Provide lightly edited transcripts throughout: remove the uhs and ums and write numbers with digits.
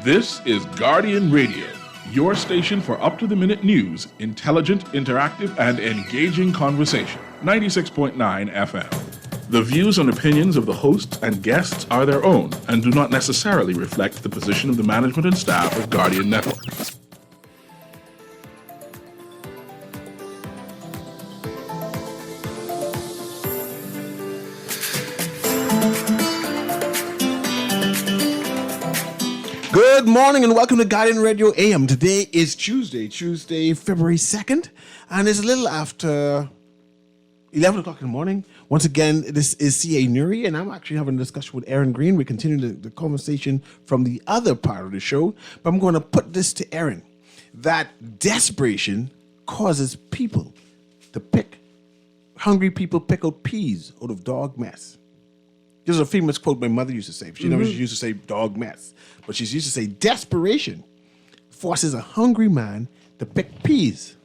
This is Guardian Radio, your station for up-to-the-minute news, intelligent, interactive, and engaging conversation. 96.9 FM. The views and opinions of the hosts and guests are their own and do not necessarily reflect the position of the management and staff of Guardian Network. Good morning and welcome to Guardian Radio AM. Today is Tuesday, February 2nd, and it's a little after 11 o'clock in the morning. Once again, this is CA Newry, and I'm actually having a discussion with Aaron Green. We're continuing the conversation from the other part of the show, but I'm going to put this to Aaron, that desperation causes people to pick, hungry people pick out peas out of dog mess. This is a famous quote my mother used to say. She never used to say dog mess, but she used to say desperation forces a hungry man to pick peas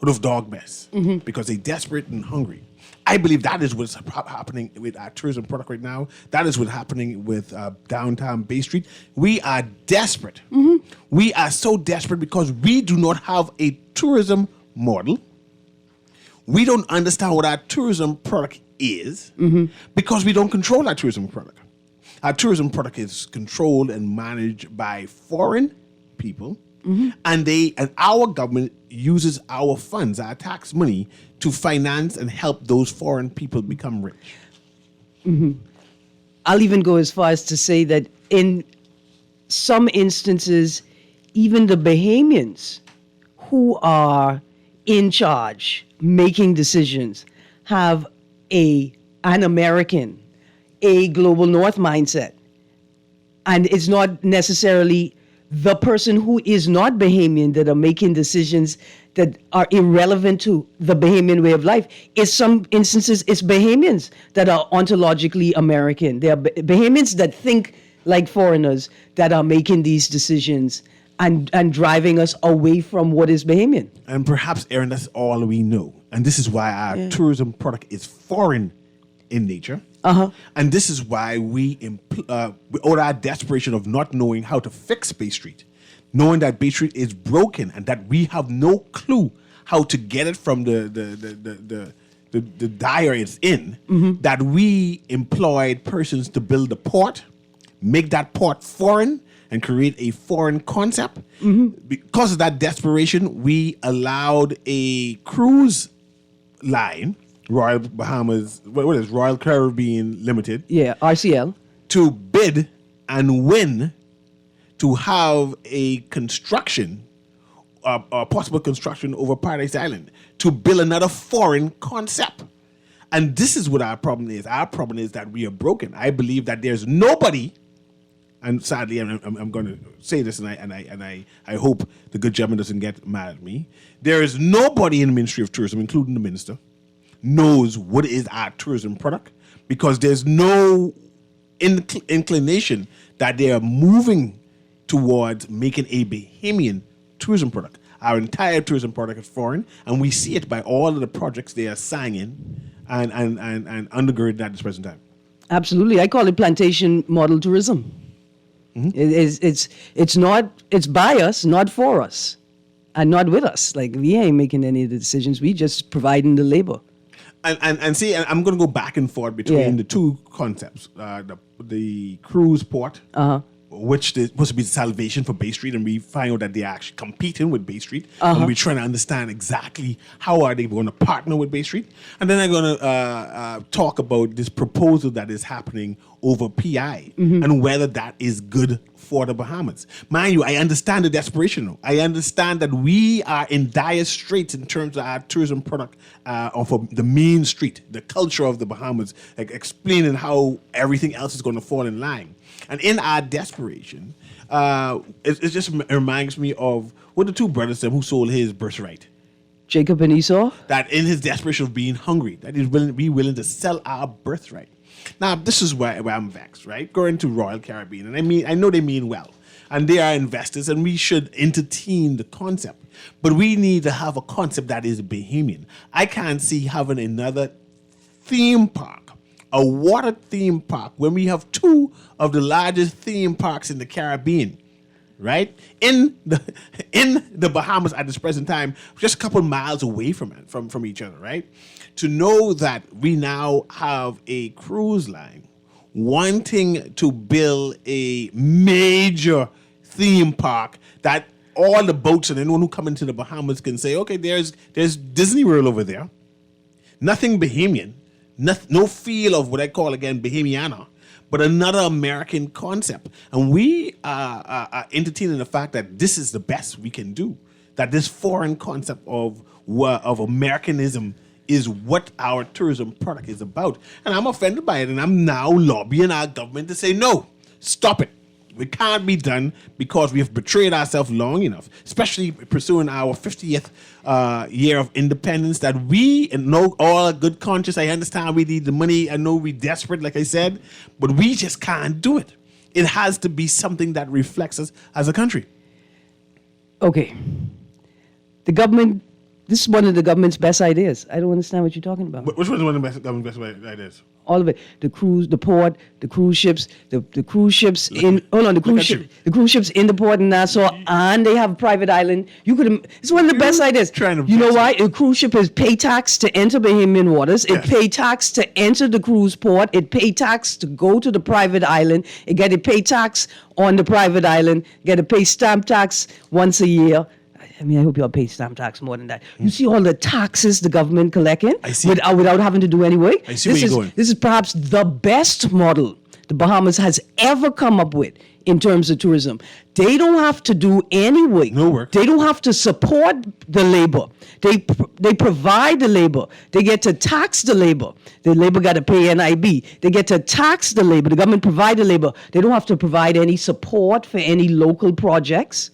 out of dog mess because they're desperate and hungry. I believe that is what's happening with our tourism product right now. That is what's happening with downtown Bay Street. We are desperate. We are so desperate because we do not have a tourism model. We don't understand what our tourism product is because we don't control our tourism product. Our tourism product is controlled and managed by foreign people, and our government uses our funds, our tax money, to finance and help those foreign people become rich. I'll even go as far as to say that in some instances, even the Bahamians who are in charge, making decisions, have an American, a global north mindset. And it's not necessarily the person who is not Bahamian that are making decisions that are irrelevant to the Bahamian way of life. In some instances, it's Bahamians that are ontologically American. They are Bahamians that think like foreigners that are making these decisions and driving us away from what is Bahamian. And perhaps, Aaron, that's all we know. And this is why our tourism product is foreign in nature. And this is why we out our desperation of not knowing how to fix Bay Street, knowing that Bay Street is broken and that we have no clue how to get it from the dire it's in, that we employed persons to build a port, make that port foreign, and create a foreign concept. Because of that desperation, we allowed a cruise line, Royal Bahamas, what is Royal Caribbean Limited? Yeah, RCL. To bid and win to have a construction, a possible construction over Paradise Island, to build another foreign concept. And this is what our problem is. Our problem is that we are broken. I believe that there's nobody. And sadly, I'm going to say this, and I hope the good gentleman doesn't get mad at me. There is nobody in the Ministry of Tourism, including the minister, knows what is our tourism product, because there's no inclination that they are moving towards making a Bahamian tourism product. Our entire tourism product is foreign, and we see it by all of the projects they are signing and undergirding at this present time. Absolutely. I call it plantation model tourism. It's by us, not for us, and not with us. Like, we ain't making any of the decisions. We just providing the labor. And see, I'm going to go back and forth between the two concepts. The cruise port, which is supposed to be the salvation for Bay Street, and we find out that they're actually competing with Bay Street, and we're trying to understand exactly how are they going to partner with Bay Street. And then I'm going to talk about this proposal that is happening over PI and whether that is good for the Bahamas. Mind you, I understand the desperation. I understand that we are in dire straits in terms of our tourism product for the main street, the culture of the Bahamas, like explaining how everything else is going to fall in line. And in our desperation, it just reminds me of what the two brothers said who sold his birthright. Jacob and Esau? That in his desperation of being hungry, that he's willing to sell our birthright. Now, this is where I'm vexed, right? Going to Royal Caribbean, and I know they mean well, and they are investors, and we should entertain the concept. But we need to have a concept that is Bahamian. I can't see having another theme park, a water theme park, when we have two of the largest theme parks in the Caribbean right? In the Bahamas at this present time, just a couple miles away from each other, right? To know that we now have a cruise line wanting to build a major theme park that all the boats and anyone who come into the Bahamas can say, okay, there's Disney World over there. Nothing Bahamian, no feel of what I call again Bahamiana, but another American concept. And we are entertaining the fact that this is the best we can do. That this foreign concept of Americanism is what our tourism product is about. And I'm offended by it, and I'm now lobbying our government to say, no, stop it. It can't be done because we have betrayed ourselves long enough, especially pursuing our 50th year of independence, that we, and know all good conscience, I understand we need the money, I know we're desperate, like I said, but we just can't do it. It has to be something that reflects us as a country. Okay. The government, this is one of the government's best ideas. I don't understand what you're talking about. Which one is one of the government's best ideas? All of it. The cruise, the port, the cruise ships, the cruise ships in the cruise ships in the port in Nassau, and they have a private island. It's one of the best ideas. You know why? A cruise ship is pay tax to enter Bahamian waters. It pay tax to enter the cruise port. It pay tax to go to the private island. It get to pay tax on the private island. Get to pay stamp tax once a year. I mean, I hope y'all pay stamp tax more than that. You see all the taxes the government collecting without having to do any work? I see where you're going. This is perhaps the best model the Bahamas has ever come up with in terms of tourism. They don't have to do any work. No work. They don't have to support the labor. They provide the labor. They get to tax the labor. The labor got to pay NIB. They get to tax the labor. The government provide the labor. They don't have to provide any support for any local projects.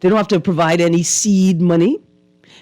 They don't have to provide any seed money.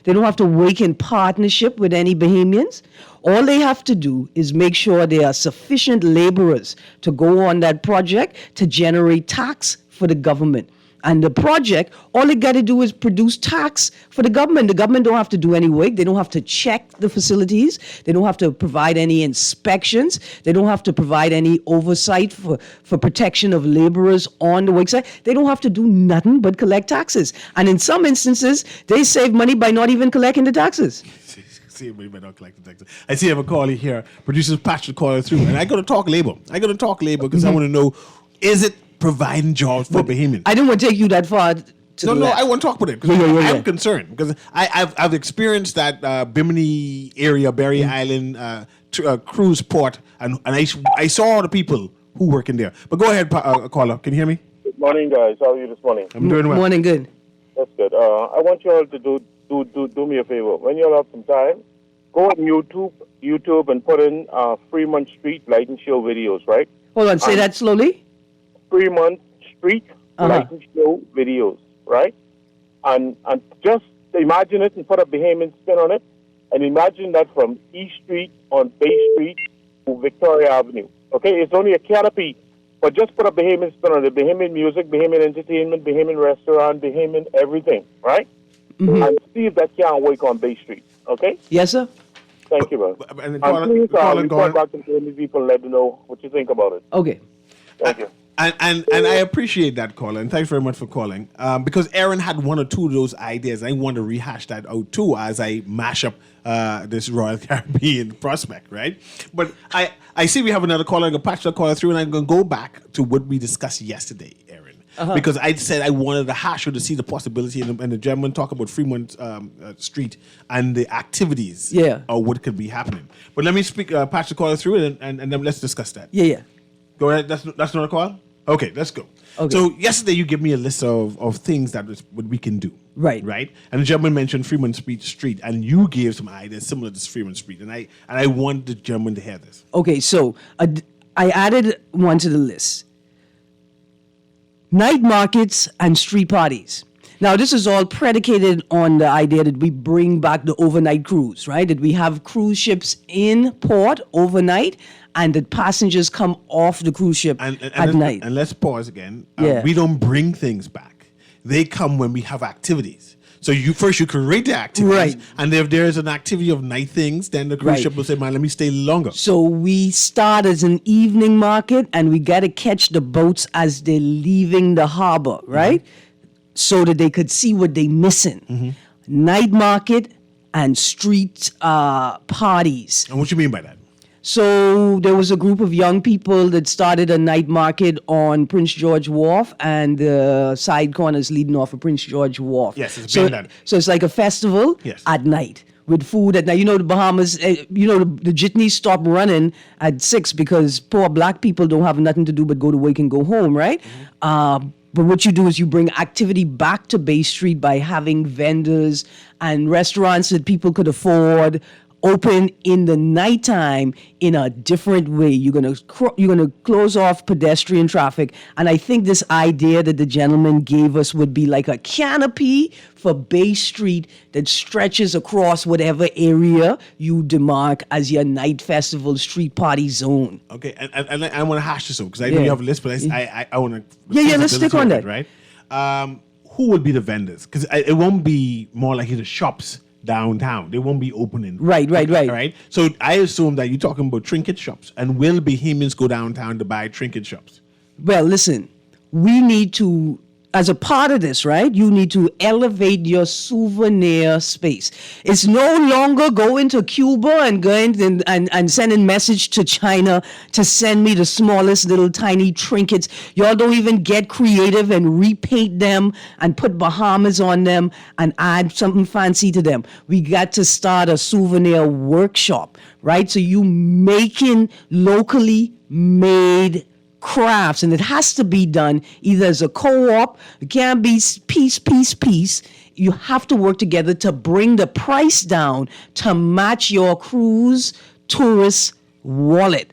They don't have to work in partnership with any Bahamians. All they have to do is make sure there are sufficient laborers to go on that project to generate tax for the government. And the project, all they got to do is produce tax for the government. The government don't have to do any work. They don't have to check the facilities. They don't have to provide any inspections. They don't have to provide any oversight for protection of laborers on the work site. They don't have to do nothing but collect taxes. And in some instances, they save money by not even collecting the taxes. I see I have a caller here. Producer Patrick caller through. And I got to talk labor. Because I want to know, is it providing jobs for Bahamians? I didn't want to take you that far to the left. I want to talk about it because I'm concerned because I've experienced that Bimini area, Berry Island cruise port, and I saw the people who work in there. But go ahead, caller. Can you hear me? Good morning, guys. How are you this morning? I'm doing well. Morning, good. That's good. I want you all to do me a favor. When you all have some time, go on YouTube and put in Fremont Street light and show videos, right? Hold on, say that slowly. Fremont Street light and show videos, right? And just imagine it and put a Bahamian spin on it, and imagine that from East Street on Bay Street to Victoria Avenue. Okay, it's only a canopy, but just put a Bahamian spin on it. Bahamian music, Bahamian entertainment, Bahamian restaurant, Bahamian everything, right? Mm-hmm. And see if that can work on Bay Street. Okay? Yes, sir. Thank you, man. And please report back to the people and let them know what you think about it. Okay. Thank you. And I appreciate that, caller, and thanks very much for calling. Because Aaron had one or two of those ideas. I want to rehash that out too as I mash up this Royal Caribbean prospect, right? But I see we have another caller. I'm going to patch the caller through, and I'm going to go back to what we discussed yesterday, Aaron. Because I said I wanted to hash or to see the possibility, and the gentleman talk about Fremont Street and the activities or what could be happening. But let me patch the caller through, and then let's discuss that. Yeah. Go ahead. That's not a call? Okay, let's go. Okay. So yesterday you gave me a list of things that what we can do. Right. Right? And the gentleman mentioned Fremont Street, and you gave some ideas similar to Fremont Street. And I want the gentleman to hear this. Okay, so I added one to the list. Night markets and street parties. Now, this is all predicated on the idea that we bring back the overnight cruise, right? That we have cruise ships in port overnight and that passengers come off the cruise ship at night. And let's pause again. We don't bring things back. They come when we have activities. So you create the activities. Right. And if there's an activity of night things, then the cruise ship will say, man, let me stay longer. So we start as an evening market and we got to catch the boats as they're leaving the harbor, right? Mm-hmm. so that they could see what they missing. Night market and street parties. And what you mean by that? So there was a group of young people that started a night market on Prince George Wharf and the side corners leading off of Prince George Wharf. Yes, it's so, been done. so it's like a festival Yes. at night with food at night. You know, the Bahamas, the jitneys stop running at 6 because poor black people don't have nothing to do but go to work and go home, right? But what you do is you bring activity back to Bay Street by having vendors and restaurants that people could afford open in the nighttime in a different way. You're gonna close off pedestrian traffic, and I think this idea that the gentleman gave us would be like a canopy for Bay Street that stretches across whatever area you demark as your night festival street party zone. Okay, and I want to hash this out because I know you have a list, but I want to. Yeah, let's stick on that. Right? Who would be the vendors? Because it won't be more like the shops downtown. They won't be opening. Right. So I assume that you're talking about trinket shops. And will Bahamians go downtown to buy trinket shops? Well, listen, we need to, as a part of this, right, you need to elevate your souvenir space. It's no longer going to Cuba and going and sending message to China to send me the smallest little tiny trinkets. Y'all don't even get creative and repaint them and put Bahamas on them and add something fancy to them. We got to start a souvenir workshop, right? So you making locally made crafts, and it has to be done either as a co-op. It can't be piece. You have to work together to bring the price down to match your cruise tourist wallet,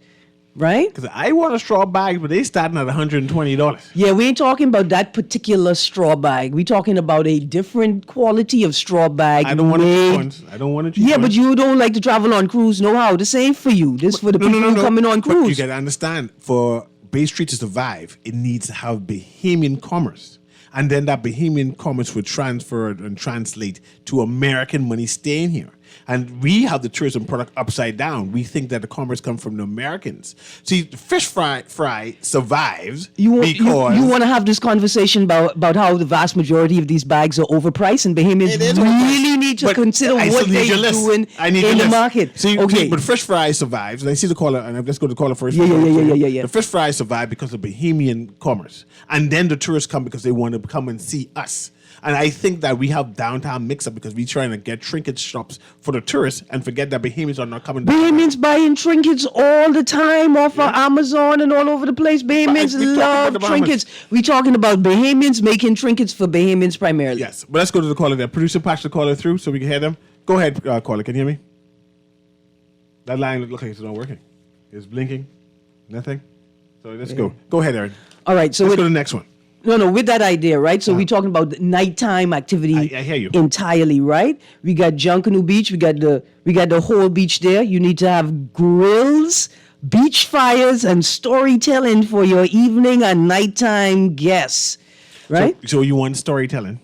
right? Because I want a straw bag, but they starting at $120. Yeah, we ain't talking about that particular straw bag. We're talking about a different quality of straw bag. I don't want to cheap ones. I don't want to cheap Yeah, ones. but you don't like to travel on cruise. No how. This ain't for you. This for the people who coming on But you cruise. got to understand, for Bay Street to survive, it needs to have Bahamian commerce. And then that Bahamian commerce would transfer and translate to American money staying here. And we have the tourism product upside down. We think that the commerce comes from the Americans. See, fish fry survives You because... want to have this conversation about how the vast majority of these bags are overpriced, and Bahamians It is really overpriced. need to But consider I what still need your they're list. doing I need your in the list. market. See, Okay. but fish fry survives, and I see the caller, and let's go to the caller first. Yeah. The fish fry survive because of Bahamian commerce, and then the tourists come because they want to come and see us. And I think that we have downtown mix-up because we're trying to get trinket shops for the tourists and forget that Bahamians are not coming down. Bahamians buying trinkets all the time off of Amazon and all over the place. Bahamians we talking about love the Bahamas. trinkets. We're talking about Bahamians making trinkets for Bahamians primarily. Yes, but let's go to the caller there. Producer, patch the caller through so we can hear them. Go ahead, caller. Can you hear me? That line looks like it's not working. It's blinking. Nothing. So let's go. Go ahead, Aaron. All right, so Let's go to the next one. No, with that idea, right? So we're talking about the nighttime activity I hear you. entirely, right? We got Junkanoo Beach, we got the whole beach there. You need to have grills, beach fires, and storytelling for your evening and nighttime guests, right? So you want storytelling?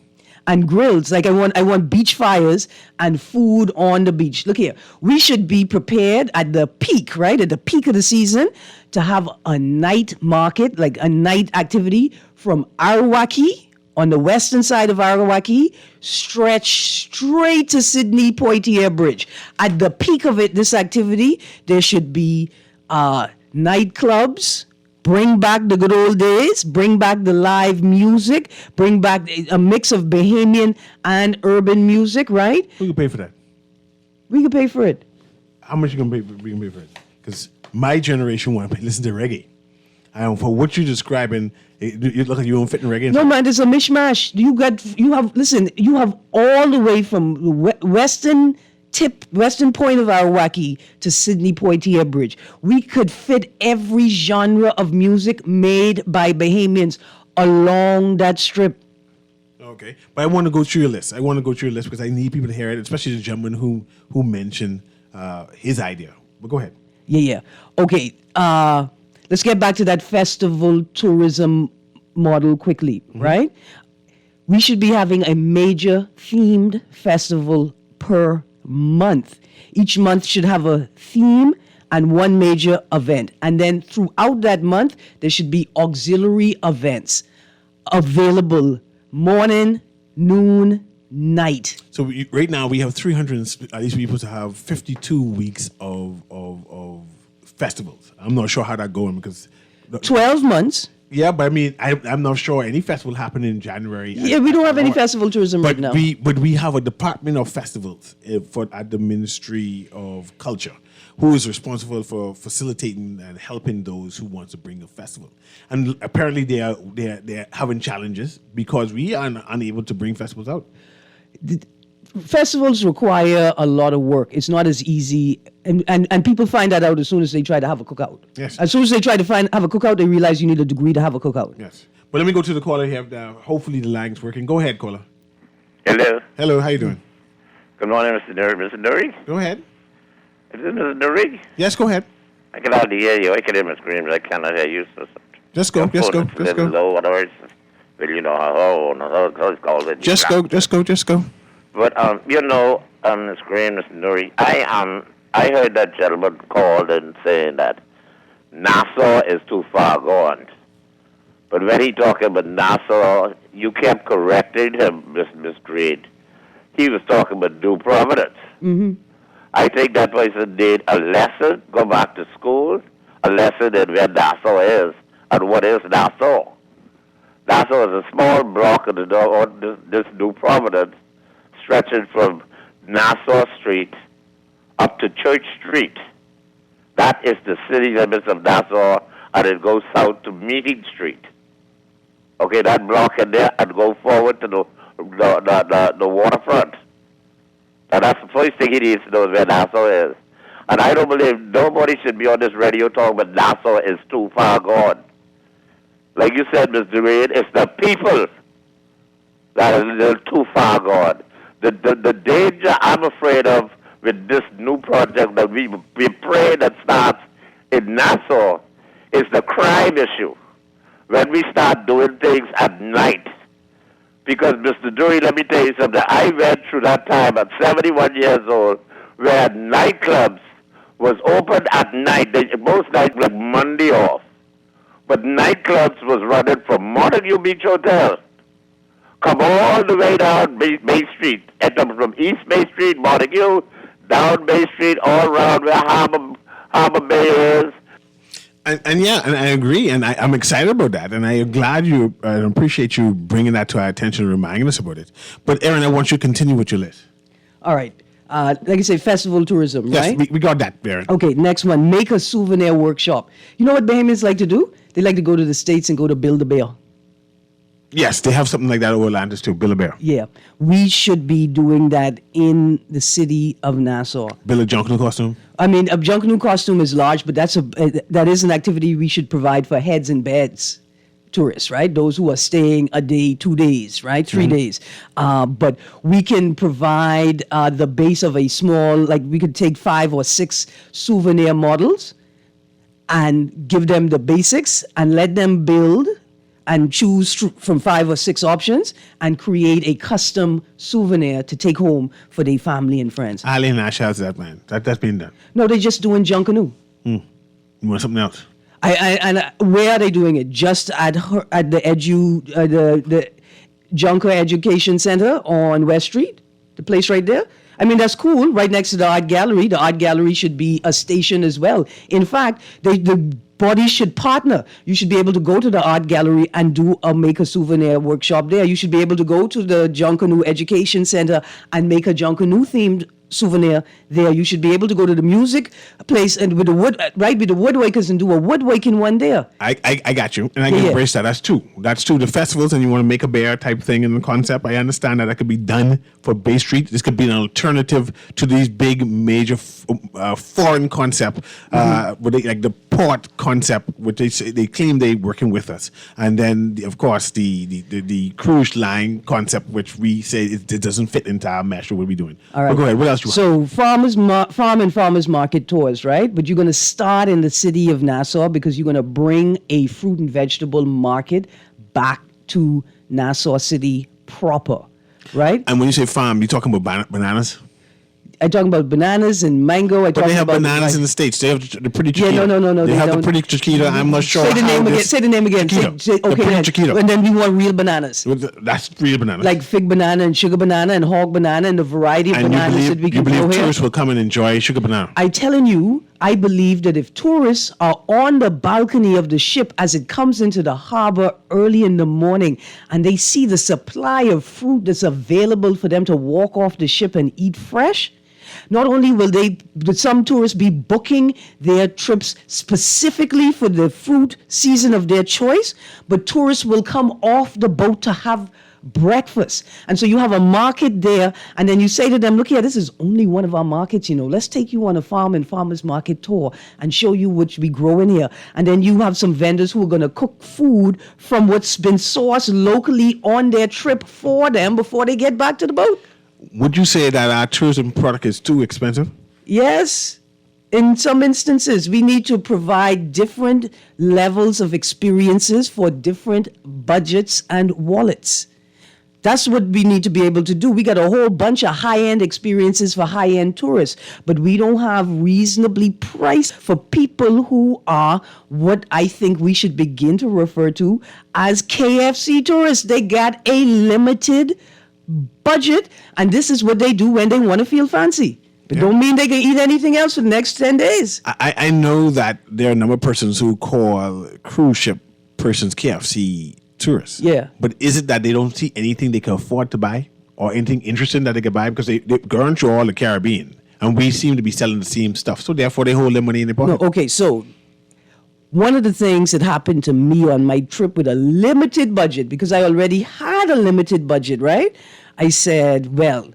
And grills. Like I want beach fires and food on the beach. Look here. We should be prepared at the peak, right? At the peak of the season to have a night market, like a night activity from Arawaki on the western side of Arawaki, stretch straight to Sydney Poitiers Bridge. At the peak of it, this activity, there should be nightclubs. Bring back the good old days, bring back the live music, bring back a mix of Bahamian and urban music, right? Who can pay for that? We can pay for it. How much you gonna pay? We can pay for it? Because my generation want to listen to reggae. And for what you're describing, you look like you don't fit in reggae. No, man, there's a mishmash. You have all the way from the western point of Arawaki to Sydney Poitiers Bridge. We could fit every genre of music made by Bahamians along that strip. Okay, but I want to go through your list. Because I need people to hear it, especially the gentleman who mentioned his idea. But go ahead. Yeah. Okay. Let's get back to that festival tourism model quickly, right? We should be having a major themed festival per month. Each month should have a theme and one major event. And then throughout that month, there should be auxiliary events available morning, noon, night. So right now we have 300. At least we're supposed to have 52 weeks of festivals. I'm not sure how that's going because 12 months. Yeah, but I mean, I'm not sure any festival happening in January. Yeah, we don't have any festival tourism right now. But we have a department of festivals at the Ministry of Culture, who is responsible for facilitating and helping those who want to bring a festival. And apparently they're having challenges because we are unable to bring festivals out. Festivals require a lot of work. It's not as easy, and people find that out as soon as they try to have a cookout. Yes. As soon as they try to have a cookout, they realize you need a degree to have a cookout. Yes. But let me go to the caller here. Hopefully the line's working. Go ahead, caller. Hello. Hello, how you doing? Good morning, Mr. Newry. Mr. Newry? Go ahead. Is this Mr. Newry? Yes, go ahead. I can hardly hear you. I can hear my screams. I cannot hear you. So Just go. your Just phone go. is Just little go. low, whatever it's, well, you know, how it's called it. Just go. Just go. Just go. But, you know, Ms. Green, Mr. Newry, I heard that gentleman called and saying that Nassau is too far gone. But when he talking about Nassau, you kept correcting him, Miss Green. He was talking about New Providence. Mm-hmm. I think that person did a lesson, go back to school, a lesson in where Nassau is and what is Nassau. Nassau is a small block of this New Providence, stretching from Nassau Street up to Church Street. That is the city limits of Nassau, and it goes south to Meeting Street. Okay, that block in there, and go forward to the waterfront. And that's the first thing he needs to know is where Nassau is. And I don't believe nobody should be on this radio talking about Nassau is too far gone. Like you said, Mr. Reid, it's the people that are too far gone. The danger I'm afraid of with this new project that we pray that starts in Nassau is the crime issue. When we start doing things at night. Because, Mr. Dewey, let me tell you something. I went through that time at 71 years old where nightclubs was open at night. Most nights like Monday off. But nightclubs was running from Montague Beach Hotel. Come all the way down Bay Street. And from East Bay Street, Montague, down Bay Street, all around where Harbor Bay is. And I agree, and I'm excited about that, and I'm glad I appreciate you bringing that to our attention and reminding us about it. But Aaron, I want you to continue with your list. All right. Like I say, festival tourism, right? Yes, we got that, Aaron. Okay, next one. Make a souvenir workshop. You know what Bahamians like to do? They like to go to the States and go to Build-A-Bear. Yes, they have something like that over Atlantis too, Build-A-Bear. Yeah. We should be doing that in the city of Nassau. Build a junk costume. I mean, a Junkanoo costume is large, but that is an activity we should provide for heads and beds tourists, right? Those who are staying a day, 2 days, right? 3 days. But we can provide the base of a small, like we could take 5 or 6 souvenir models and give them the basics and let them build and choose from 5 or 6 options and create a custom souvenir to take home for their family and friends. Ali and Ash has that, man. That's been done. No, they're just doing Junkanoo. You want something else? And where are they doing it? Just at the Junker Education Center on West Street, the place right there. I mean, that's cool. Right next to the art gallery. The art gallery should be a station as well. In fact, the bodies should partner. You should be able to go to the art gallery and make a souvenir workshop there. You should be able to go to the Junkanoo Education Center and make a Junkanoo themed souvenir there. You should be able to go to the music place and with the woodworkers and do a woodworking one there. I got you, and I can embrace that. That's two. The festivals, and you want to make a bear type thing in the concept. I understand that could be done for Bay Street. This could be an alternative to these big major foreign concept, like the port concept, which they claim they're working with us, and then of course the cruise line concept, which we say it doesn't fit into our mesh of what we're doing. All right. But go ahead. What else? So farm and farmers market tours, right? But you're going to start in the city of Nassau because you're going to bring a fruit and vegetable market back to Nassau City proper, right? And when you say farm, you're talking about bananas? I talking about bananas and mango. But they have bananas in the States. They have the pretty Yeah, chiquita. no. They have don't. the pretty chiquita. I'm not sure. Say the name again. Say the name again. Chiquita. Say, The okay, pretty then. chiquita. And then we want real bananas. That's real bananas. Like fig banana and sugar banana and hog banana and the variety of and bananas that we you can grow believe here. tourists will come and enjoy sugar banana? I telling you, I believe that if tourists are on the balcony of the ship as it comes into the harbor early in the morning and they see the supply of fruit that's available for them to walk off the ship and eat fresh, not only will some tourists be booking their trips specifically for the fruit season of their choice, but tourists will come off the boat to have breakfast. And so you have a market there, and then you say to them, look here, this is only one of our markets, let's take you on a farm and farmers market tour and show you what we grow in here. And then you have some vendors who are going to cook food from what's been sourced locally on their trip for them before they get back to the boat. Would you say that our tourism product is too expensive? Yes. In some instances, we need to provide different levels of experiences for different budgets and wallets. That's what we need to be able to do. We got a whole bunch of high-end experiences for high-end tourists, but we don't have reasonably priced for people who are what I think we should begin to refer to as KFC tourists. They got a limited budget, and this is what they do when they want to feel fancy. But don't mean they can eat anything else for the next 10 days. I know that there are a number of persons who call cruise ship persons KFC tourists. Yeah. But is it that they don't see anything they can afford to buy or anything interesting that they can buy because they're going through all the Caribbean and we seem to be selling the same stuff. So therefore they hold their money in their pocket. No, okay, so one of the things that happened to me on my trip with a limited budget, because I already had a limited budget, right? I said, well,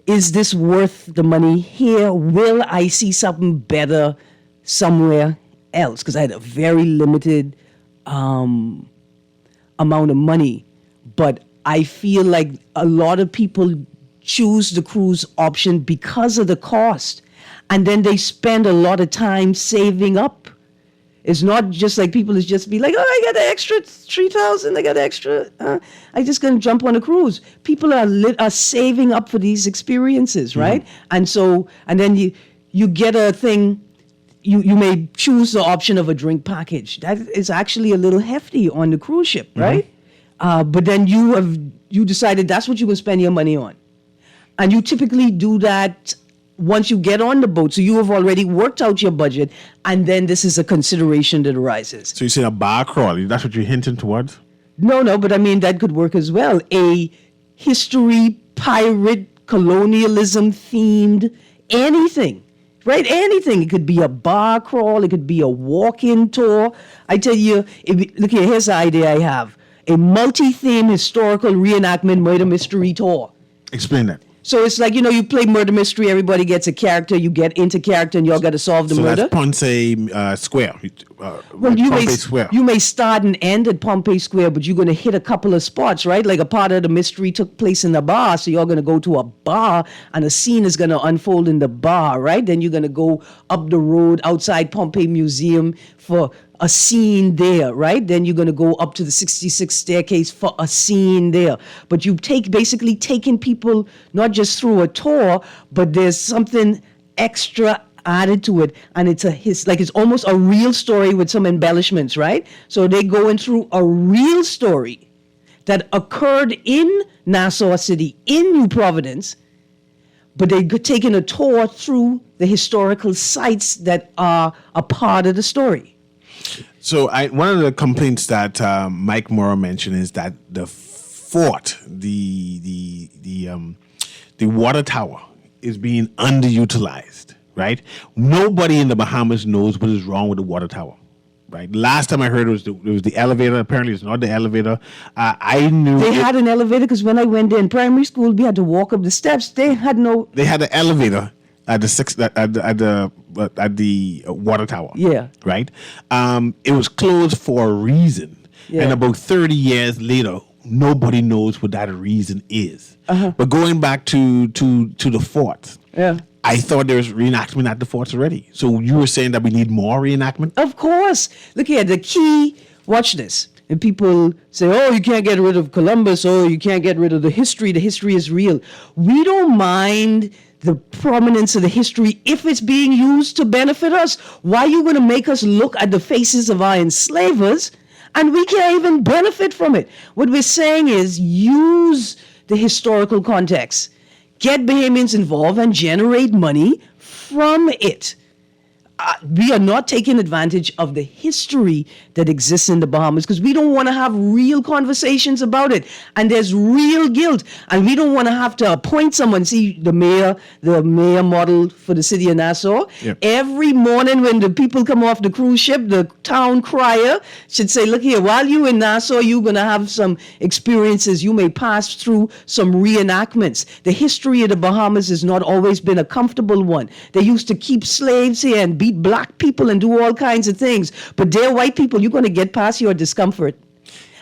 is this worth the money here? Will I see something better somewhere else? Because I had a very limited amount of money, but I feel like a lot of people choose the cruise option because of the cost, and then they spend a lot of time saving up. It's not just like people is just be like, oh, I got an extra 3,000, I got extra, I just gonna jump on a cruise. People are saving up for these experiences, right? And so, and then you get a thing. You may choose the option of a drink package. That is actually a little hefty on the cruise ship, right? But then you decided that's what you're going to spend your money on. And you typically do that once you get on the boat. So you have already worked out your budget, and then this is a consideration that arises. So you say a bar crawl, that's what you're hinting towards? No, but I mean, that could work as well. A history, pirate, colonialism themed anything. Right? Anything. It could be a bar crawl. It could be a walk-in tour. I tell you, look here, here's the idea I have. A multi-theme historical reenactment murder mystery tour. Explain that. So it's like, you play murder mystery, everybody gets a character, you get into character, and y'all got to solve the murder. So that's Ponce Square. Well, Square. you may start and end at Pompey Square, but you're going to hit a couple of spots, right? Like a part of the mystery took place in the bar, so you're going to go to a bar, and a scene is going to unfold in the bar, right? Then you're going to go up the road outside Pompey Museum for a scene there, right? Then you're going to go up to the 66th staircase for a scene there. But you basically taking people not just through a tour, but there's something extra added to it, and it's almost a real story with some embellishments, right? So they're going through a real story that occurred in Nassau City, in New Providence, but they're taking a tour through the historical sites that are a part of the story. So one of the complaints that Mike Morrow mentioned is that the fort, the water tower, is being underutilized. Right? Nobody in the Bahamas knows what is wrong with the water tower. Right? Last time I heard it was the elevator. Apparently, it's not the elevator. I knew they had an elevator because when I went there in primary school, we had to walk up the steps. They had no. They had an elevator at the water tower. Yeah. Right. It was closed for a reason, and about 30 years later, nobody knows what that reason is. But going back to the fort. Yeah. I thought there was reenactment at the forts already. So you were saying that we need more reenactment? Of course. Look here, the key, watch this. And people say, oh, you can't get rid of Columbus, oh, you can't get rid of the history is real. We don't mind the prominence of the history if it's being used to benefit us. Why are you going to make us look at the faces of our enslavers and we can't even benefit from it? What we're saying is use the historical context, get Bahamians involved and generate money from it. We are not taking advantage of the history that exists in the Bahamas because we don't want to have real conversations about it. And there's real guilt. And we don't want to have to appoint someone. See, the mayor model for the city of Nassau. Yep. Every morning when the people come off the cruise ship, the town crier should say, look here, while you're in Nassau, you're going to have some experiences. You may pass through some reenactments. The history of the Bahamas has not always been a comfortable one. They used to keep slaves here and beat black people and do all kinds of things. But they're white people. You're going to get past your discomfort.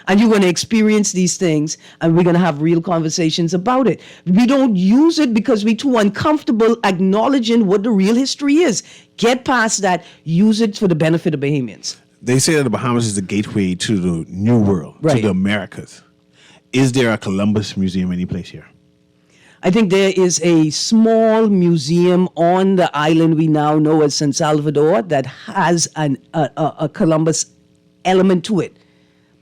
And you're going to experience these things, and we're going to have real conversations about it. We don't use it because we're too uncomfortable acknowledging what the real history is. Get past that. Use it for the benefit of Bahamians. They say that the Bahamas is the gateway to the New World, to Right. the Americas. Is there a Columbus Museum any place here? I think there is a small museum on the island we now know as San Salvador that has a Columbus element to it.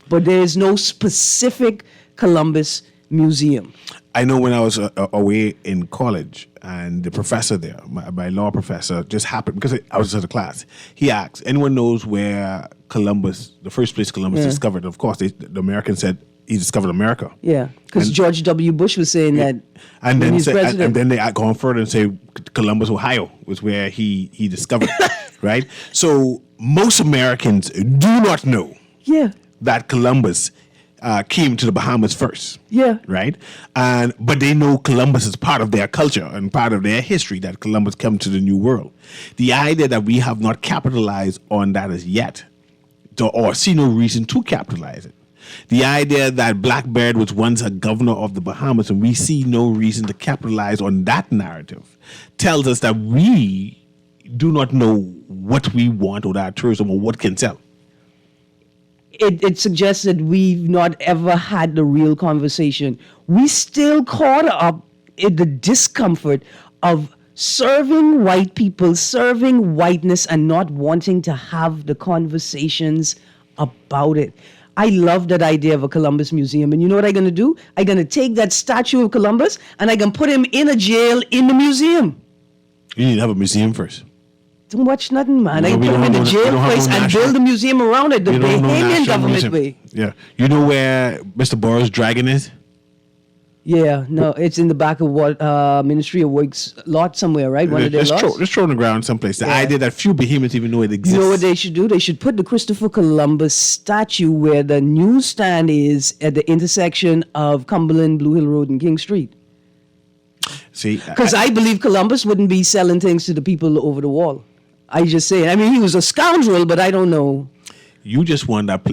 But there is no specific Columbus museum. I know when I was away in college, and the professor there, my law professor, just happened, because I was at a class, he asked, anyone knows where Columbus, the first place Columbus discovered? Of course, the Americans said he discovered America. Yeah, because And- George W. Bush was saying that And when then, he's president. and then they go on further and say Columbus, Ohio, was where he discovered it, right? So most Americans do not know Yeah, that Columbus came to the Bahamas first. yeah. Right? But they know Columbus is part of their culture and part of their history, that Columbus came to the New World. The idea that we have not capitalized on that as yet, or see no reason to capitalize it. The idea that Blackbeard was once a governor of the Bahamas and we see no reason to capitalize on that narrative tells us that we do not know what we want or our tourism or what can sell. It suggests that we've not ever had the real conversation. We still caught up in the discomfort of serving white people, serving whiteness, and not wanting to have the conversations about it. I love that idea of a Columbus Museum. And you know what I'm going to do? I'm going to take that statue of Columbus and I can put him in a jail in the museum. You need to have a museum first. Don't watch nothing, man. I No, can we put him don't in the have no- we jail don't have place no and national- build a museum around it, the You don't know Bahamian National government Museum. way. Yeah. You know where Mr. Boris Dragon is? Yeah, no, it's in the back of what Ministry of Works lot somewhere, right? One of their lots. Just throw on the ground someplace. The Yeah. idea that few Bahamians even know it exists. You know what they should do? They should put the Christopher Columbus statue where the newsstand is at the intersection of Cumberland, Blue Hill Road, and King Street. See, Because I believe Columbus wouldn't be selling things to the people over the wall. I just say, I mean, he was a scoundrel, but I don't know. you just want that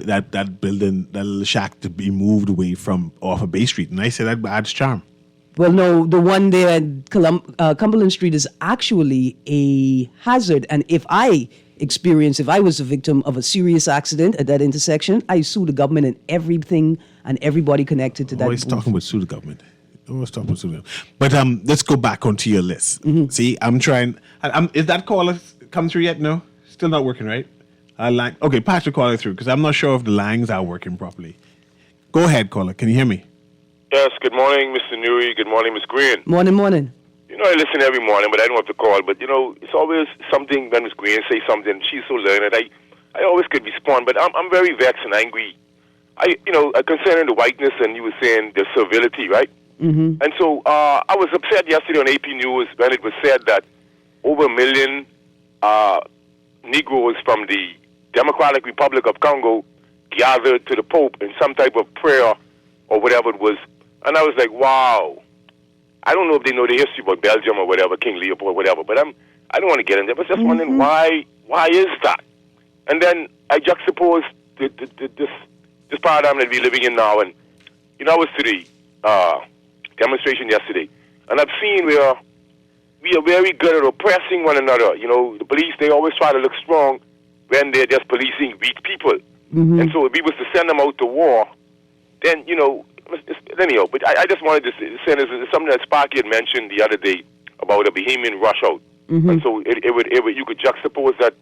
building, that little shack, to be moved away from off of Bay Street, and I say that adds charm. Well, no, the one there at Cumberland Street is actually a hazard. And if I was a victim of a serious accident at that intersection, I sue the government and everything and everybody connected to that. Always booth. talking about sue the government. Always talking about sue the government. But let's go back onto your list. Mm-hmm. See, I'm trying. Is that caller come through yet? No, still not working, right? Okay, patch the caller through, because I'm not sure if the lines are working properly. Go ahead, caller. Can you hear me? Yes, good morning, Mr. Newry. Good morning, Ms. Green. Morning. You know, I listen every morning, but I don't have to call. But, you know, it's always something when Ms. Green say something. She's so learned. I always could respond, but I'm very vexed and angry. Concerning the whiteness, and you were saying the servility, right? Mm-hmm. And so I was upset yesterday on AP News when it was said that over 1 million Negroes from the Democratic Republic of Congo gathered to the Pope in some type of prayer or whatever it was. And I was like, wow. I don't know if they know the history about Belgium or whatever, King Leopold or whatever, but I don't want to get into it. But just wondering why is that? And then I juxtapose this paradigm that we're living in now. And, you know, I was to the demonstration yesterday, and I've seen where we are very good at oppressing one another. You know, the police, they always try to look strong when they're just policing weak people. And so if we was to send them out to war, then, anyhow, but I just wanted to say this is something that Sparky had mentioned the other day about a Bahamian rush out. And so it would you could juxtapose that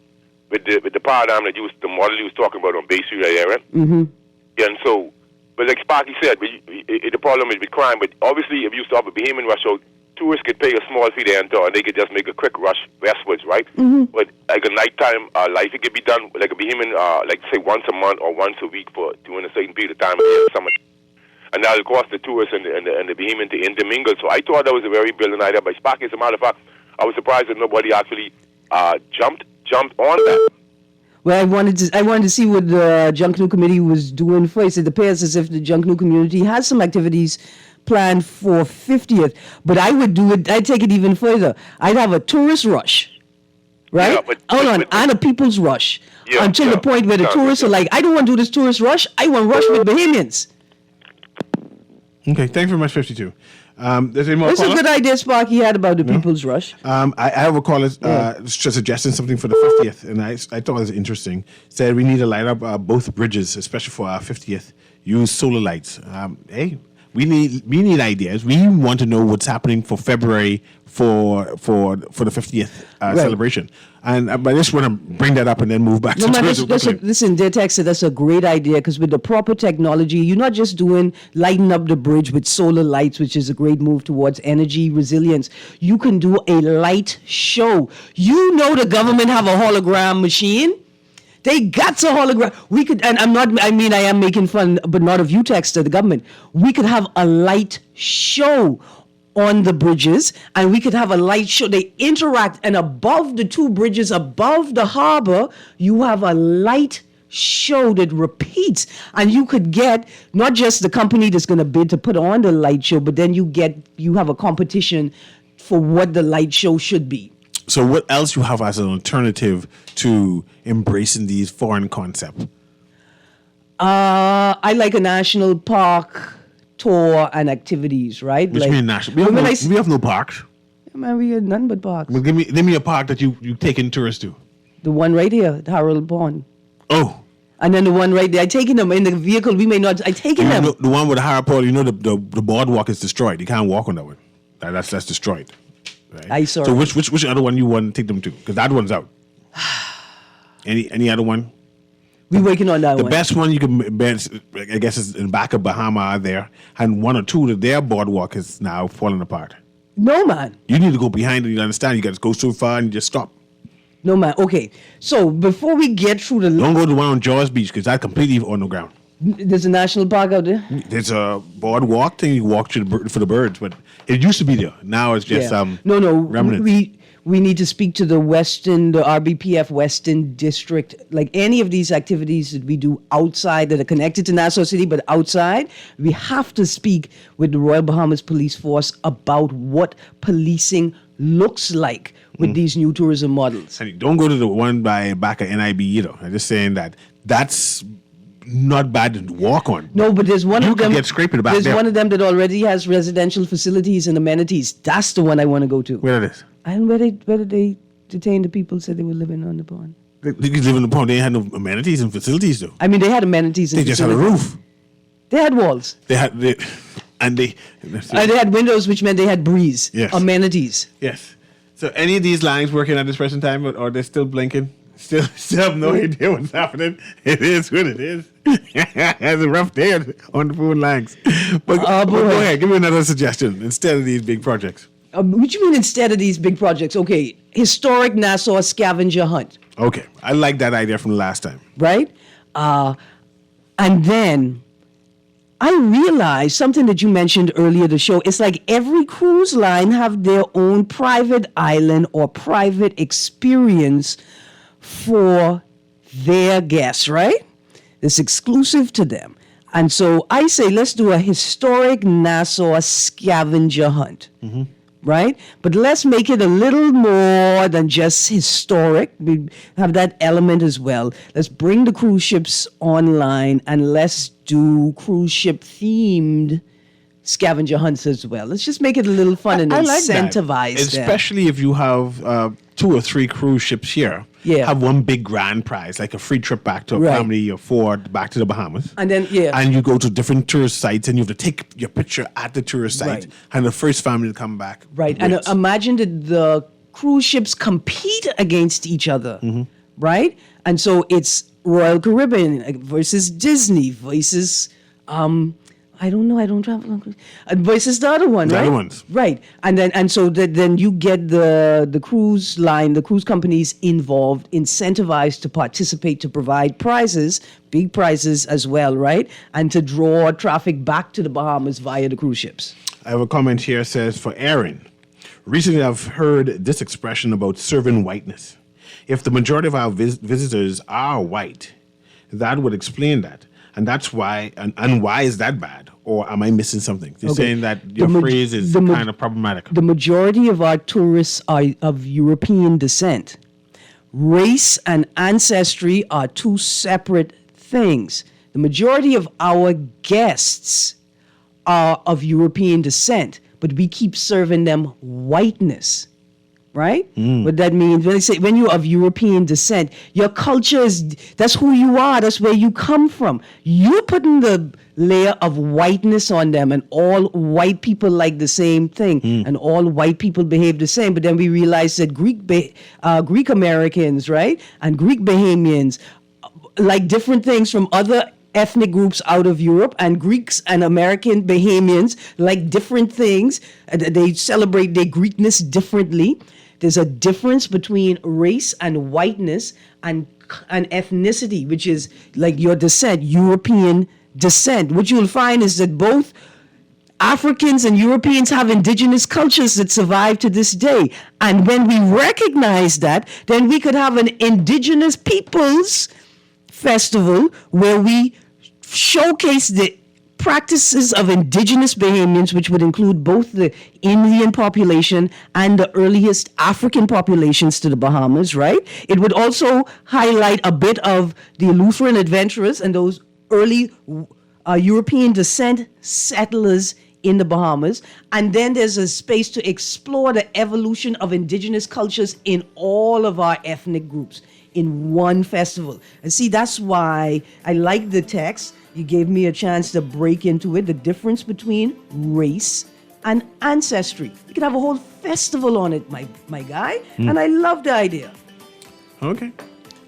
with the paradigm the model he was talking about on Bay Street area. And so, but like Sparky said, the problem is with crime, but obviously if you stop a Bahamian rush out, tourists could pay a small fee to enter, and they could just make a quick rush westwards, right? But like a nighttime life, it could be done like a Bahamian, like say once a month or once a week during a certain period of time in the summer. And that will cost the tourists and the Bahamian to intermingle. So I thought that was a very brilliant idea by Sparky. As a matter of fact, I was surprised that nobody actually jumped on that. Well, I wanted to see what the Junkanoo Committee was doing first. It appears as if the Junkanoo community has some activities planned for 50th, but I would do it. I'd take it even further. I'd have a tourist rush, right? Yeah, and a people's rush until the point where the tourists are like, I don't want to do this tourist rush. I want to rush with Bahamians. Okay, thanks very much, 52. There's any more This is a callers? good idea Sparky had about the people's rush. I have a caller suggesting something for the 50th, and I thought it was interesting. Said we need to light up both bridges, especially for our 50th. Use solar lights. Hey, we need ideas. We want to know what's happening for February for the 50th celebration. And I just want to bring that up and then move back to tourism. Listen, dear Texas, that's a great idea because with the proper technology, you're not just doing lighting up the bridge with solar lights, which is a great move towards energy resilience. You can do a light show. You know the government have a hologram machine. They got a hologram. We could, and I am making fun, but not of you, Texter, the government. We could have a light show on the bridges, and we could have a light show. They interact, and above the two bridges, above the harbor, you have a light show that repeats, and you could get not just the company that's going to bid to put on the light show, but then you have a competition for what the light show should be. So what else you have as an alternative to embracing these foreign concepts? I like a national park tour and activities, right? Which mean national? We have no parks. Man, we have none but parks. Well, give me a park that you taking tourists to. The one right here, Harold Pond. Oh. And then the one right there, I taking them in the vehicle. We may not. I taking them. The one with the Harold Pond. The boardwalk is destroyed. You can't walk on that one. That's destroyed. Right? I saw. So which other one you want to take them to? Because that one's out. Any other one? We're working on that The one. best one you can bet, I guess, is in back of Bahama there, and one or two of their boardwalk is now falling apart. No, man. You need to go behind it. You understand? You got to go so far and you just stop. No, man. Okay. So before we get through Don't go to the one on Jaws Beach because that's completely on the ground. there's a national park out there. There's a boardwalk thing you walk to for the birds, but it used to be there. Now it's just remnants. We need to speak to the RBPF Western District, like any of these activities that we do outside that are connected to Nassau City, but outside, we have to speak with the Royal Bahamas Police Force about what policing looks like with these new tourism models. And don't go to the one back at NIB either. I'm just saying that's not bad to walk on. No, but there's one you of them. You can get scraping back There's there. one of them that already has residential facilities and amenities. That's the one I want to go to. Where it is? And where did they detain the people said they were living on the pond? They could live in the pond. They had no amenities and facilities though. I mean, they had amenities. They just had a roof. They had walls. They had They had windows, which meant they had breeze. Yes. Amenities. Yes. So any of these lines working at this present time, or they're still blinking? Still have no idea what's happening. It is what it is. It's a rough day on the phone lines. But go ahead, give me another suggestion instead of these big projects. What you mean instead of these big projects? Okay, historic Nassau scavenger hunt. Okay, I like that idea from last time. Right? And then I realized something that you mentioned earlier the show. It's like every cruise line have their own private island or private experience for their guests, right? It's exclusive to them. And so I say, let's do a historic Nassau scavenger hunt, right? But let's make it a little more than just historic. We have that element as well. Let's bring the cruise ships online and let's do cruise ship themed scavenger hunts as well. Let's just make it a little fun and I like that. incentivize them. Especially if you have 2 or 3 cruise ships here. Yeah. Have one big grand prize, like a free trip back to a Right. family of 4 back to the Bahamas. And then, yeah. And you go to different tourist sites and you have to take your picture at the tourist site. Right. And the first family to come back. Right. And wins. imagine that the cruise ships compete against each other, right? And so it's Royal Caribbean versus Disney versus, I don't know, I don't travel on cruise. Versus the other one, The right? other ones. Right. And so then you get the cruise line, the cruise companies involved, incentivized to participate, to provide prizes, big prizes as well, right? And to draw traffic back to the Bahamas via the cruise ships. I have a comment here says, for Aaron, recently I've heard this expression about serving whiteness. If the majority of our visitors are white, that would explain that. And that's why, and why is that bad? Or am I missing something? They're Okay. saying that your phrase is kind of problematic. The majority of our tourists are of European descent. Race and ancestry are 2 separate things. The majority of our guests are of European descent, but we keep serving them whiteness. Right? What that means, when they say when you're of European descent, your culture that's who you are, that's where you come from. You're putting the layer of whiteness on them, and all white people like the same thing, and all white people behave the same. But then we realize that Greek Americans, right, and Greek Bahamians like different things from other ethnic groups out of Europe, and Greeks and American Bahamians like different things. They celebrate their Greekness differently. There's a difference between race and whiteness and ethnicity, which is like your descent, European descent. What you'll find is that both Africans and Europeans have indigenous cultures that survive to this day. And when we recognize that, then we could have an indigenous peoples festival where we showcase the practices of indigenous Bahamians, which would include both the Indian population and the earliest African populations to the Bahamas, right? It would also highlight a bit of the Lutheran adventurers and those early European descent settlers in the Bahamas. And then there's a space to explore the evolution of indigenous cultures in all of our ethnic groups in one festival. And see, that's why I like the text. You gave me a chance to break into it, the difference between race and ancestry. You can have a whole festival on it, my guy. And I love the idea. Okay.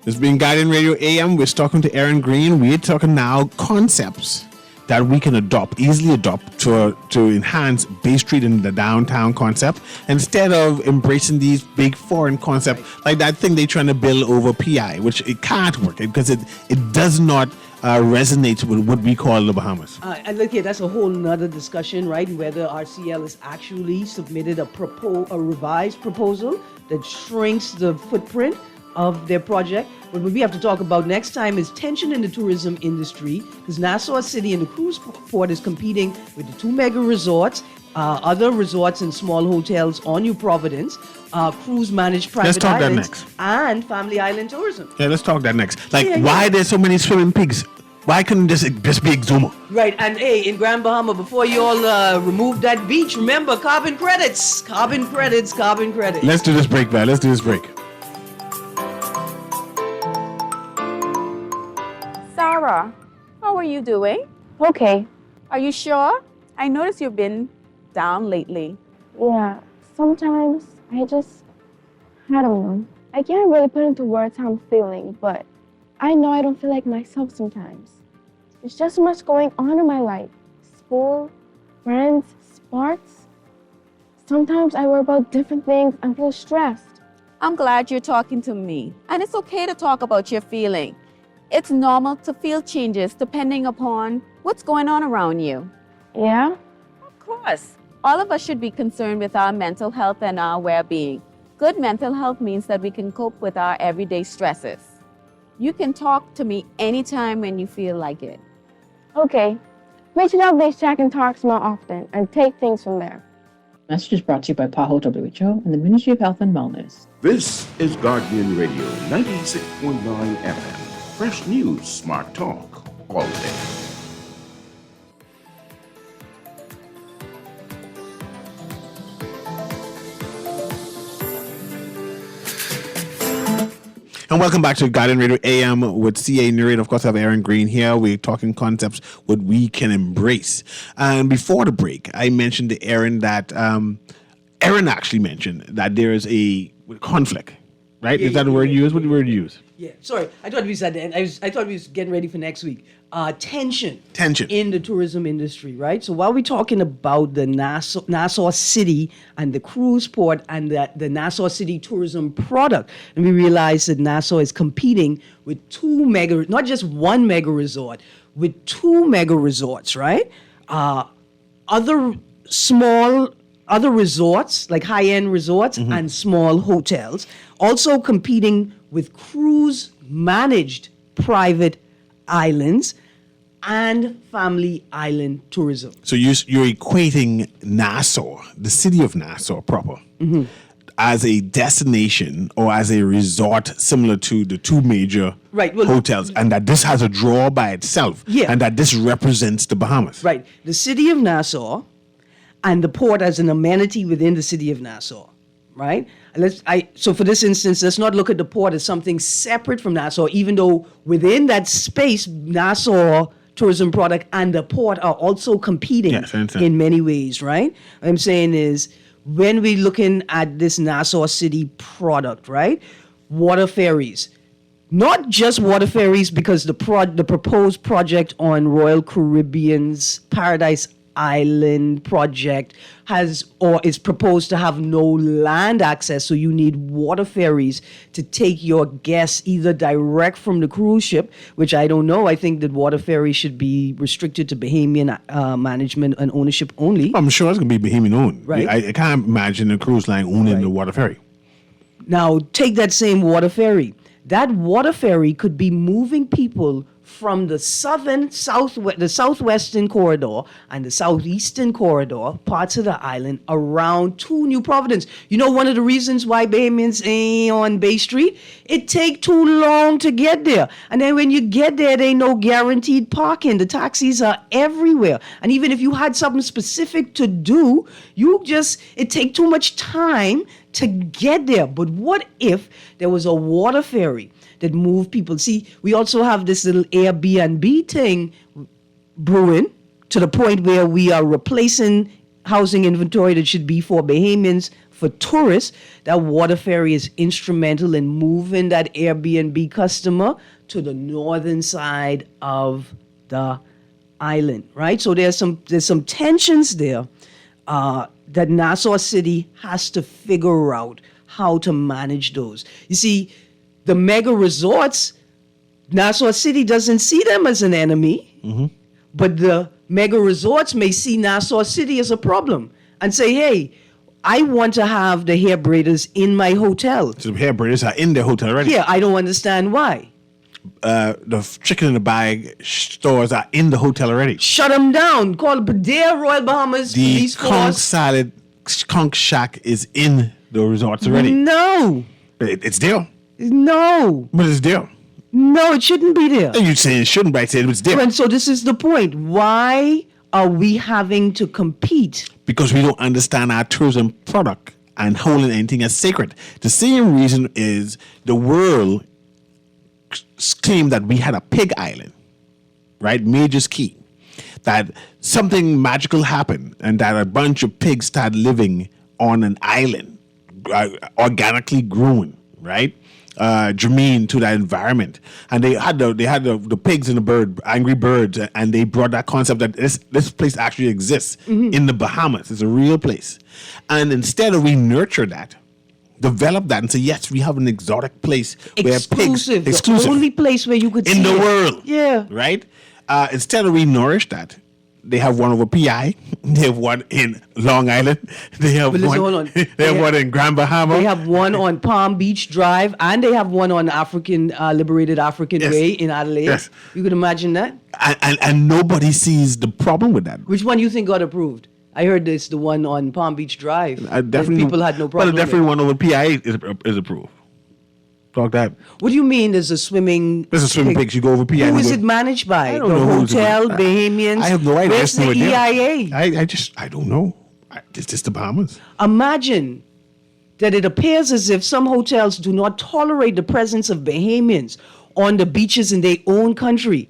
This has been Guardian Radio AM. We're talking to Aaron Green. We're talking now concepts that we can easily adopt to enhance Bay Street and the downtown concept, instead of embracing these big foreign concepts like that thing they're trying to build over PI, which it can't work because it does not resonate with what we call the Bahamas. And look here, that's a whole nother discussion, right? Whether RCL has actually submitted a revised proposal that shrinks the footprint of their project. But what we have to talk about next time is tension in the tourism industry, because Nassau City and the cruise port is competing with the 2 mega resorts, other resorts and small hotels on New Providence, cruise managed private islands, and family island tourism. Yeah, let's talk that next. Why there's so many swimming pigs? Why couldn't this just be Exuma? Right, and hey, in Grand Bahama, before you all remove that beach, remember carbon credits. Carbon credits, carbon credits. Let's do this break, man. Let's do this break. Sarah, how are you doing? Okay. Are you sure? I noticed you've been down lately. Yeah, sometimes I don't know. I can't really put into words how I'm feeling, but I know I don't feel like myself sometimes. There's just so much going on in my life. School, friends, sports. Sometimes I worry about different things and feel stressed. I'm glad you're talking to me. And it's okay to talk about your feeling. It's normal to feel changes depending upon what's going on around you. Yeah? Of course. All of us should be concerned with our mental health and our well-being. Good mental health means that we can cope with our everyday stresses. You can talk to me anytime when you feel like it. Okay. Reach out these check and talks more often and take things from there. Message is brought to you by PAHO WHO and the Ministry of Health and Wellness. This is Guardian Radio 96.9 FM. Fresh news, smart talk, all day. And welcome back to Guardian Radio AM with CA Newry. And of course, I have Aaron Green here. We're talking concepts what we can embrace. And before the break, I mentioned to Aaron that Aaron actually mentioned that there is a conflict, right? Is that the word you use? What the word you use? Yeah, sorry. I thought we said that. I thought we was getting ready for next week. Tension in the tourism industry, right? So while we're talking about the Nassau City and the cruise port and the Nassau City tourism product, and we realize that Nassau is competing with not just one mega resort, with 2 mega resorts, right? Other resorts, like high-end resorts and small hotels, also competing with cruise-managed private islands and family island tourism. So you're equating Nassau, the city of Nassau proper, as a destination or as a resort similar to the 2 major hotels, and that this has a draw by itself, and that this represents the Bahamas. Right. The city of Nassau and the port as an amenity within the city of Nassau, right? So for this instance, let's not look at the port as something separate from Nassau, even though within that space, Nassau tourism product and the port are also competing in many ways, right? What I'm saying is, when we're looking at this Nassau City product, right? Water ferries. Not just water ferries, because the proposed project on Royal Caribbean's Paradise Island project is proposed to have no land access, so you need water ferries to take your guests either direct from the cruise ship, which I don't know. I think that water ferries should be restricted to Bahamian management and ownership only. I'm sure it's going to be Bahamian owned. Right. I can't imagine a cruise line owning the water ferry. Now, take that same water ferry. That water ferry could be moving people from the southwestern corridor and the southeastern corridor, parts of the island, around to New Providence. You know, one of the reasons why Bahamians ain't on Bay Street? It take too long to get there. And then when you get there, there ain't no guaranteed parking. The taxis are everywhere. And even if you had something specific to do, it take too much time to get there. But what if there was a water ferry that moved people? See, we also have this little Airbnb thing brewing to the point where we are replacing housing inventory that should be for Bahamians for tourists. That water ferry is instrumental in moving that Airbnb customer to the northern side of the island, right? So there's some tensions there that Nassau City has to figure out how to manage those. You see, the mega resorts, Nassau City doesn't see them as an enemy, but the mega resorts may see Nassau City as a problem and say, hey, I want to have the hair braiders in my hotel. So the hair braiders are in the hotel already? Yeah, I don't understand why. The chicken in the bag stores are in the hotel already. Shut them down. Call their Royal Bahamas Police Force. The Conch Shack is in the resorts already. No. It's there. No. But it's there. No, it shouldn't be there. And you say it shouldn't, but I said it's there. And so this is the point. Why are we having to compete? Because we don't understand our tourism product and holding anything as sacred. The same reason is the world claimed that we had a pig island, right? Major's Key. That something magical happened and that a bunch of pigs started living on an island, organically grown, right? Germane to that environment, and they had the pigs and the angry birds, and they brought that concept that this place actually exists in the Bahamas. It's a real place, and instead of we nurture that, develop that, and say yes, we have an exotic place where pigs exclusive, the only place where you could in see the it. world, right? Instead of we nourish that. They have one over PI. They have one in Long Island. They have one. They have one in Grand Bahama. They have one on Palm Beach Drive, and they have one on Liberated African Way in Adelaide. Yes. You could imagine that. And nobody sees the problem with that. Which one you think got approved? I heard it's the one on Palm Beach Drive. Definitely, people had no problem. But definitely one over PI is approved. Talk that. What do you mean? There's a swimming. There's a swimming pig. You go over PI. Who is it managed by? I don't the know hotel, Bahamians. I have no idea. Where's the EIA? I don't know. It's just the Bahamas. Imagine that it appears as if some hotels do not tolerate the presence of Bahamians on the beaches in their own country,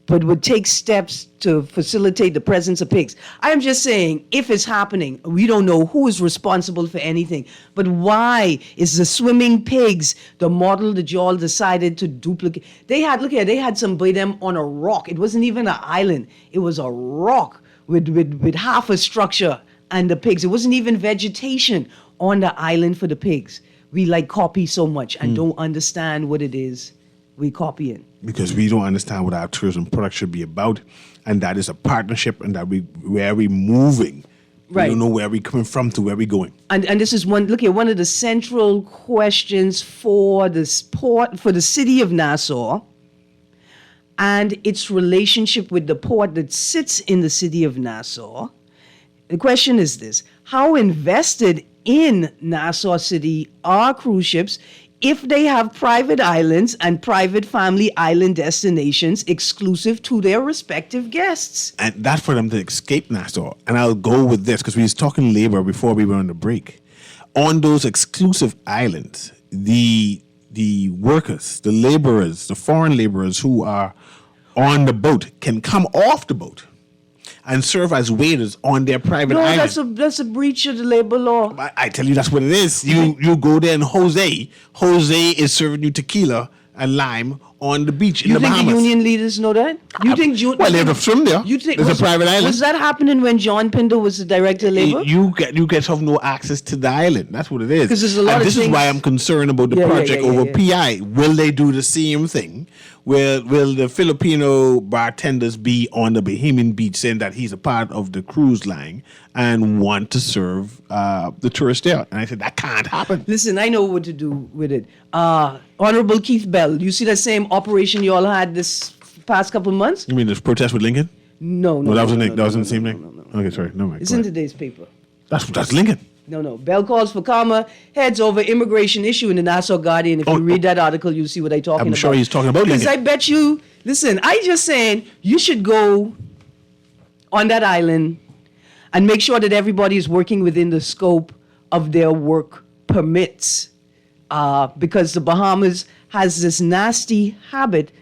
but would take steps to facilitate the presence of pigs. I am just saying, if it's happening, we don't know who is responsible for anything. But why is the swimming pigs the model that you all decided to duplicate? They had some by them on a rock. It wasn't even an island. It was a rock with half a structure and the pigs. It wasn't even vegetation on the island for the pigs. We copy so much and don't understand what it is we copy it. Because we don't understand what our tourism product should be about, and that is a partnership, and that where we moving. Right. We don't know where we coming from to where we going. And this is one of the central questions for this port, for the city of Nassau, and its relationship with the port that sits in the city of Nassau. The question is this: how invested in Nassau City are cruise ships if they have private islands and private family island destinations exclusive to their respective guests? And that's for them to escape Nassau. And I'll go with this because we was talking labor before we went on the break. On those exclusive islands, the workers, the laborers, the foreign laborers who are on the boat can come off the boat and serve as waiters on their private island. That's a breach of the labor law. I tell you, that's what it is. You go there and Jose is serving you tequila and lime on the beach in the Bahamas. You think the union leaders know that? Well, they have to swim there. There's a private island. Was that happening when John Pinder was the director of labor? You get have no access to the island. That's what it is. Because there's a lot of this things. Is why I'm concerned about the project over PI. Will they do the same thing? Will the Filipino bartenders be on the Bahamian beach saying that he's a part of the cruise line and want to serve the tourists there? And I said, that can't happen. Listen, I know what to do with it. Honorable Keith Bell, you see that same operation you all had this past couple of months? You mean this protest with Lincoln? No. That was in the same thing? No. Okay, sorry. No, it's in today's paper. That's Lincoln. No. Bell calls for calmer heads over immigration issue in the Nassau Guardian. If you read that article, you'll see what I'm talking about. I'm sure he's talking about Lincoln. Because I bet you, listen, I just saying you should go on that island and make sure that everybody is working within the scope of their work permits. Because the Bahamas has this nasty habit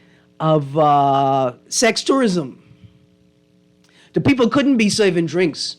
of sex tourism. The people couldn't be serving drinks.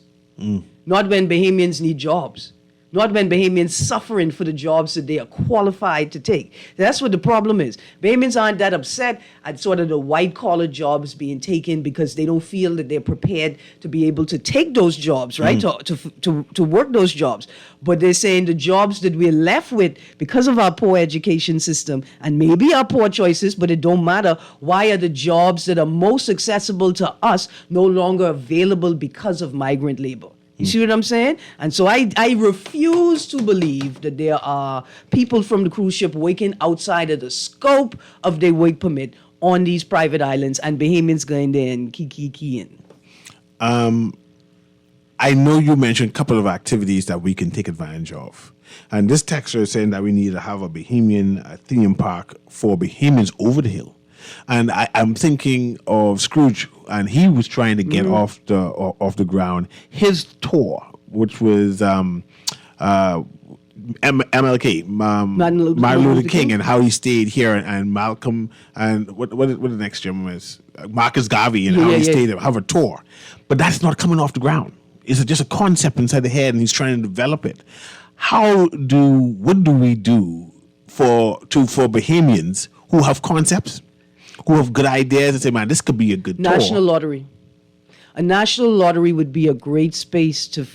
Not when Bahamians need jobs. Not when Bahamians suffering for the jobs that they are qualified to take. That's what the problem is. Bahamians aren't that upset at sort of the white-collar jobs being taken because they don't feel that they're prepared to be able to take those jobs, right? To work those jobs. But they're saying the jobs that we're left with because of our poor education system and maybe our poor choices, but it don't matter. Why are the jobs that are most accessible to us no longer available because of migrant labor? You see what I'm saying? And so I refuse to believe that there are people from the cruise ship working outside of the scope of their work permit on these private islands and Bahamians going there and keying. I know you mentioned a couple of activities that we can take advantage of. And this texter is saying that we need to have a Bahamian theme park for Bahamians over the hill. And I'm thinking of Scrooge, and he was trying to get off the ground. His tour, which was MLK, Martin Luther King, and how he stayed here, and Malcolm, and what the next gentleman is, Marcus Garvey, and how he stayed there, have a tour. But that's not coming off the ground. It's just a concept inside the head, and he's trying to develop it. What do we do for Bahamians who have concepts, who have good ideas, and say, man, this could be a good National tour? lottery. A national lottery would be a great space to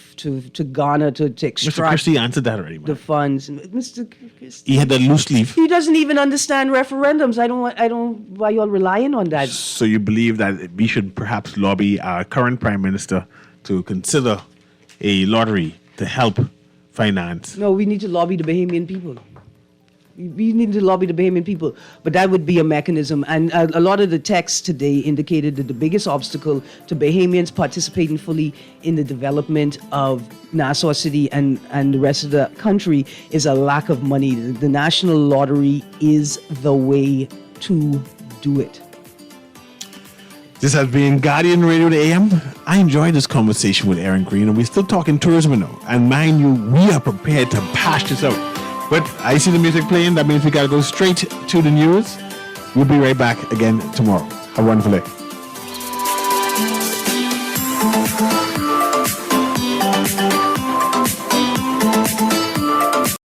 garner, to extract. Mr. Christie answered that already, man. The funds. Mr. Christie. He had that loose leaf. He doesn't even understand referendums. I don't. Why y'all relying on that? So you believe that we should perhaps lobby our current Prime Minister to consider a lottery to help finance? No, we need to lobby the Bahamian people. We need to lobby the Bahamian people, but that would be a mechanism. And a lot of the texts today indicated that the biggest obstacle to Bahamians participating fully in the development of Nassau City and the rest of the country is a lack of money. The national lottery is the way to do it. This has been Guardian Radio the AM. I enjoyed this conversation with Aaron Green, and we're still talking tourism now. And mind you, we are prepared to bash this out. But I see the music playing. That means we got to go straight to the news. We'll be right back again tomorrow. Have a wonderful day.